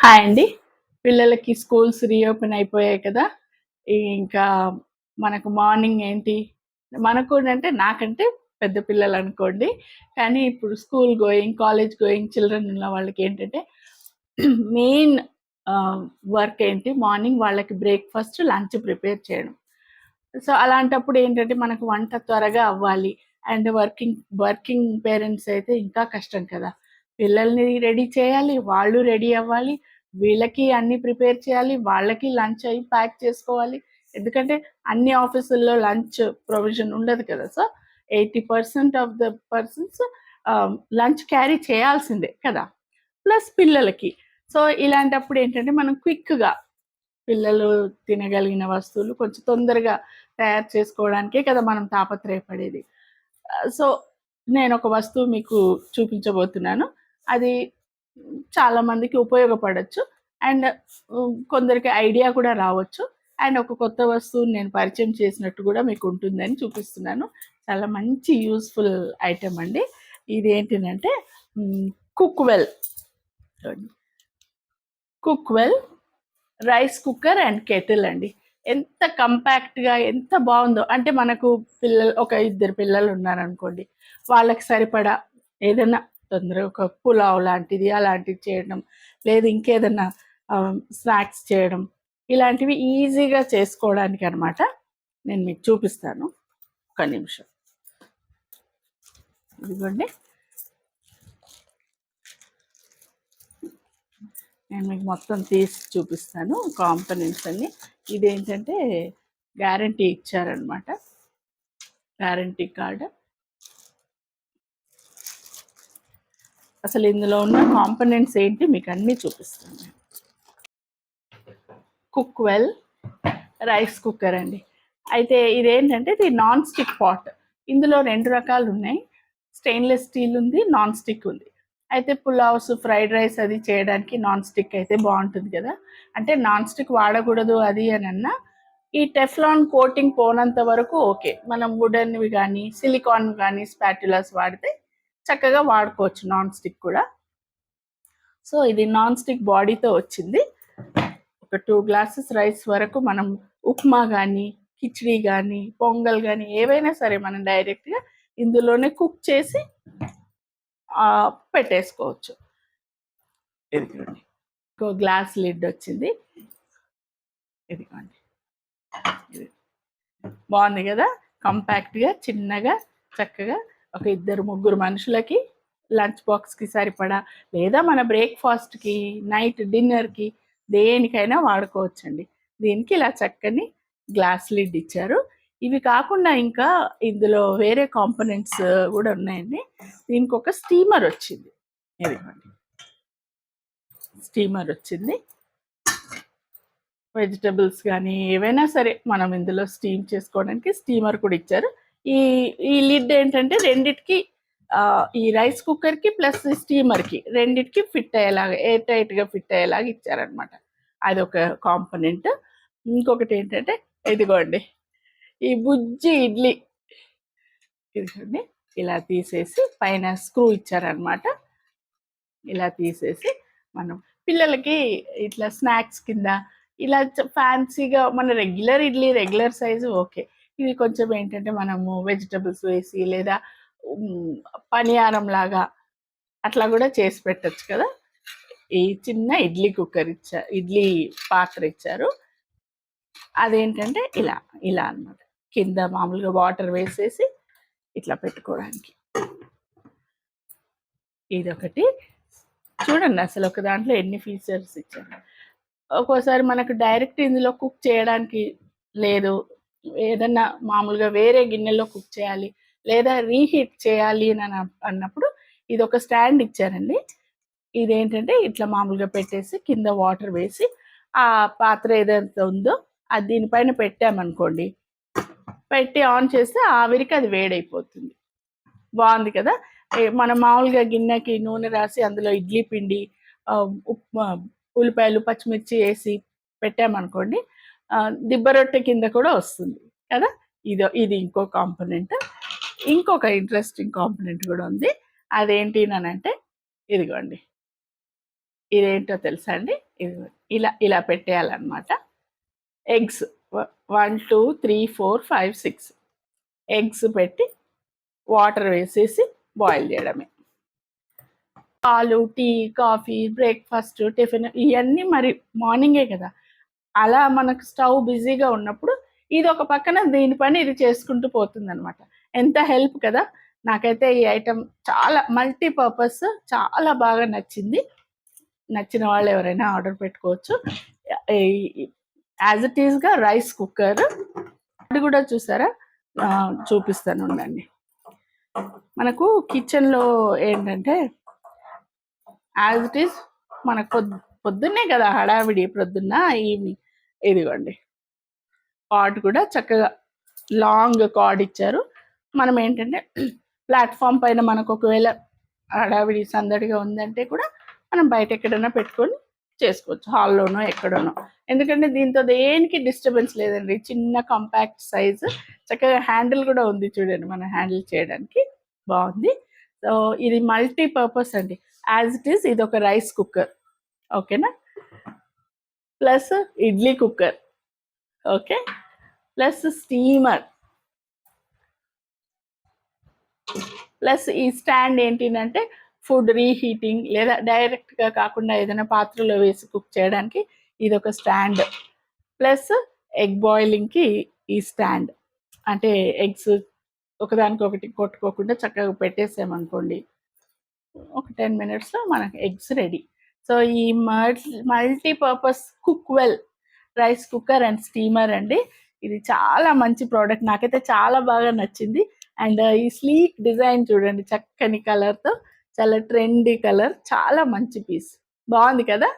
Hi అండి. పిల్లలకి schools reopen అయిపోయాయి కదా! ఇంకా మనకు మార్నింగ్ ఏంటి, మనకు అంటే నాకంటే పెద్ద పిల్లలనుకోండి. కానీ ఇప్పుడు school going, college going children ఉన్న వాళ్ళకేంటంటే మెయిన్ వర్క్ ఏంటి, మార్నింగ్ వాళ్ళకి బ్రేక్‌ఫాస్ట్, లంచ్ ప్రిపేర్ చేయడం. సో, అలాంటప్పుడు ఏంటంటే మనకు వంట త్వరగా అవ్వాలి. అండ్ వర్కింగ్ పేరెంట్స్ అయితే ఇంకా కష్టం కదా! పిల్లల్ని రెడీ చేయాలి, వాళ్ళు రెడీ అవ్వాలి, వీళ్ళకి అన్నీ ప్రిపేర్ చేయాలి, వాళ్ళకి లంచ్ అయి ప్యాక్ చేసుకోవాలి. ఎందుకంటే అన్ని ఆఫీసుల్లో లంచ్ ప్రొవిజన్ ఉండదు కదా! So, 80% of the persons lunch carry చేయాల్సిందే కదా! ప్లస్ పిల్లలకి. సో, ఇలాంటప్పుడు ఏంటంటే మనం క్విక్‌గా పిల్లలు తినగలిగిన వస్తువులు కొంచెం తొందరగా తయారు చేసుకోవడానికే కదా మనం తాపత్రయపడేది. సో, నేనొక వస్తువు మీకు చూపించబోతున్నాను. అది చాలా మందికి ఉపయోగపడొచ్చు. అండ్ కొందరికి ఐడియా కూడా రావచ్చు. అండ్ ఒక కొత్త వస్తువుని నేను పరిచయం చేసినట్టు కూడా మీకు ఉంటుందని చూపిస్తున్నాను. చాలా మంచి యూజ్‌ఫుల్ ఐటెమ్ అండి. ఇదేంటిదంటే హ్మ్, కుక్‌వెల్. కుక్‌వెల్ రైస్ కుక్కర్ అండ్ కెటిల్ అండి. ఎంత కంపాక్ట్‌గా ఎంత బావుందో. అంటే మనకు ఒక ఇద్దరు పిల్లలు ఉన్నారనుకోండి. వాళ్ళకి సరిపడా ఏదన్నా తొందరగా ఒక పులావ్ లాంటిది అలాంటిది చేయడం. లేదు ఇంకేదన్నా స్నాక్స్ చేయడం. ఇలాంటివి ఈజీగా చేసుకోవడానికనమాట. నేను మీకు చూపిస్తాను. ఒక్క నిమిషం. ఇదిగోండి. నేను మీకు మొత్తం తీసి చూపిస్తాను కాంపోనెంట్స్ అన్నీ. ఇదేంటంటే గ్యారంటీ ఇచ్చారనమాట. Guarantee card. అసలు ఇందులో ఉన్న కాంపోనెంట్స్ ఏంటి మీకు అన్నీ చూపిస్తాను. కుక్‌వెల్ రైస్ కుక్కర్ అండి. అయితే ఇదేంటంటే ఇది నాన్ స్టిక్ పాట్. ఇందులో 2 రకాలు ఉన్నాయి. స్టెయిన్‌లెస్ స్టీల్ ఉంది, నాన్ స్టిక్ ఉంది. అయితే పులావ్స్, ఫ్రైడ్ రైస్ అది చేయడానికి నాన్ స్టిక్ అయితే బావుంటుంది కదా! అంటే నాన్ స్టిక్ వాడకూడదు అది అనన్నా, ఈ టెఫ్లాన్ కోటింగ్ పోనంత వరకు ఓకే. మనం వుడెన్‌వి గానీ, సిలికాన్ గానీ స్పాటులాస్ వాడితే చక్కగా వాడుకోవచ్చు నాన్ స్టిక్ కూడా. సో, ఇది నాన్ స్టిక్ బాడీతో వచ్చింది. ఒక 2 గ్లాసెస్ రైస్ వరకు మనం ఉప్మా గానీ, కిచిడీ గానీ, పొంగల్ గానీ ఏవైనా సరే మనం డైరెక్ట్‌గా ఇందులోనే కుక్ చేసి పెట్టేసుకోవచ్చు. ఇదిగోండి. ఇంకో గ్లాస్ లిడ్ వచ్చింది. ఇదిగోండి. ఇది బాగుంది కదా! కంపాక్ట్‌గా, చిన్నగా, చక్కగా ఒక ఇద్దరు, ముగ్గురు మనుషులకి లంచ్ బాక్స్‌కి సరిపడా లేదా మన బ్రేక్‌ఫాస్ట్‌కి, నైట్ డిన్నర్‌కి దేనికైనా వాడుకోవచ్చండి. దీనికి ఇలా చక్కని గ్లాస్ లిడ్ ఇచ్చారు. ఇవి కాకుండా ఇంకా ఇందులో వేరే కాంపోనెంట్స్ కూడా ఉన్నాయండి. దీనికి ఒక స్టీమర్ వచ్చింది. ఇదిగోండి. స్టీమర్ వచ్చింది. వెజిటబుల్స్ కానీ ఏవైనా సరే మనం ఇందులో స్టీమ్ చేసుకోవడానికి స్టీమర్ కూడా ఇచ్చారు. ఈ ఈ లిడ్ ఏంటంటే రెండిటికి ఈ రైస్ కుక్కర్‌కి ప్లస్ స్టీమర్‌కి రెండిటికి ఫిట్ అయ్యేలాగా ఎయిర్ టైట్‌గా ఫిట్ అయ్యేలాగా ఇచ్చారనమాట. అదొక కాంపోనెంట్. ఇంకొకటి ఏంటంటే ఇదిగోండి. ఈ బుజ్జి ఇడ్లీ ఇదిగోండి. ఇలా తీసేసి పైన స్క్రూ ఇచ్చారనమాట. ఇలా తీసేసి మనం పిల్లలకి ఇట్లా స్నాక్స్ కింద ఇలా ఫ్యాన్సీగా మన regular idli regular size okay. ఇవి కొంచెం ఏంటంటే మనము వెజిటబుల్స్ వేసి లేదా పనియారం లాగా అట్లా కూడా చేసి పెట్టచ్చు కదా! ఈ చిన్న ఇడ్లీ పాత్ర ఇచ్చారు. అదేంటంటే ఇలా ఇలా అనమాట. కింద మామూలుగా వాటర్ వేసేసి ఇట్లా పెట్టుకోవడానికి. ఇదొకటి. చూడండి అసలు ఒక దాంట్లో ఎన్ని ఫీచర్స్ ఇచ్చారు. ఒక్కోసారి మనకు డైరెక్ట్ ఇందులో కుక్ చేయడానికి లేదు. ఏదన్నా మామూలుగా వేరే గిన్నెలో కుక్ చేయాలి. లేదా రీహీట్ చేయాలి అన్నప్పుడు ఇదొక స్టాండ్ ఇచ్చారండి. ఇదేంటంటే ఇట్లా మామూలుగా పెట్టేసి కింద వాటర్ వేసి ఆ పాత్ర ఏదైతే ఉందో అది దీనిపైన పెట్టామనుకోండి. పెట్టి ఆన్ చేస్తే ఆవిరికి అది వేడైపోతుంది. బాగుంది కదా! మనం మామూలుగా గిన్నెకి నూనె రాసి అందులో ఇడ్లీ పిండి, ఉప్మా, ఉల్లిపాయలు, పచ్చిమిర్చి వేసి పెట్టామనుకోండి దిబ్బ రొట్టె కింద కూడా వస్తుంది కదా! ఇది ఇంకో కాంపోనెంట్. ఇంకొక ఇంట్రెస్టింగ్ కాంపోనెంట్ కూడా ఉంది. అదేంటి అనంటే ఇదిగోండి. ఇదేంటో తెలుసా అండి? ఇది ఇలా ఇలా పెట్టేయాలన్నమాట. ఎగ్స్ 1, 2, 3, 4, 5, 6 ఎగ్స్ పెట్టి వాటర్ వేసేసి బాయిల్ చేయడమే. పాలు, టీ, కాఫీ, బ్రేక్ఫాస్ట్, టిఫిన్ ఇవన్నీ మరి మార్నింగే కదా. అలా మనకు స్టవ్ బిజీగా ఉన్నప్పుడు ఇది ఒక పక్కన దీని పని ఇది చేసుకుంటూ పోతుందనమాట. ఎంత హెల్ప్ కదా. నాకైతే ఈ ఐటెం చాలా మల్టీపర్పస్, చాలా బాగా నచ్చింది. నచ్చిన వాళ్ళు ఎవరైనా ఆర్డర్ పెట్టుకోవచ్చు. యాజ్ ఇట్ ఈస్గా రైస్ కుక్కర్ అది కూడా చూసారా, చూపిస్తాను ఉండండి. మనకు కిచెన్లో ఏంటంటే యాజ్ ఇట్ ఈస్ మనకు పొద్దున్నే కదా హడావిడి, ప్రొద్దున్న ఈవినింగ్. ఇదిగోండి కార్డ్ కూడా చక్కగా లాంగ్ కార్డ్ ఇచ్చారు. మనం ఏంటంటే ప్లాట్ఫామ్ పైన మనకు ఒకవేళ హడావిడి సందడిగా ఉందంటే కూడా మనం బయట ఎక్కడైనా పెట్టుకొని చేసుకోవచ్చు, హాల్లోనో ఎక్కడోనో. ఎందుకంటే దీంతో దేనికి డిస్టర్బెన్స్ లేదండి. చిన్న కాంపాక్ట్ సైజు, చక్కగా హ్యాండిల్ కూడా ఉంది చూడండి, మనం హ్యాండిల్ చేయడానికి బాగుంది. సో ఇది మల్టీపర్పస్ అండి. యాజ్ ఇట్ ఈస్ ఇది ఒక రైస్ కుక్కర్, ఓకేనా, plus idli cooker, okay, plus steamer, plus ఈ స్టాండ్ ఏంటిదంటే ఫుడ్ రీహీటింగ్ లేదా డైరెక్ట్గా కాకుండా ఏదైనా పాత్రలో వేసి కుక్ చేయడానికి ఇది ఒక స్టాండ్, ప్లస్ ఎగ్ బాయిలింగ్కి ఈ స్టాండ్. అంటే ఎగ్స్ ఒకదానికొకటి కొట్టుకోకుండా చక్కగా పెట్టేసామనుకోండి, ఒక 10 మినిట్స్లో మనకు ఎగ్స్ రెడీ. సో ఈ multipurpose Cookwell rice cooker and steamer అండి, ఇది చాలా మంచి ప్రోడక్ట్. నాకైతే చాలా బాగా నచ్చింది. అండ్ ఈ స్లీక్ డిజైన్ చూడండి, చక్కని కలర్తో, చాలా ట్రెండీ కలర్, చాలా మంచి పీస్, బాగుంది కదా.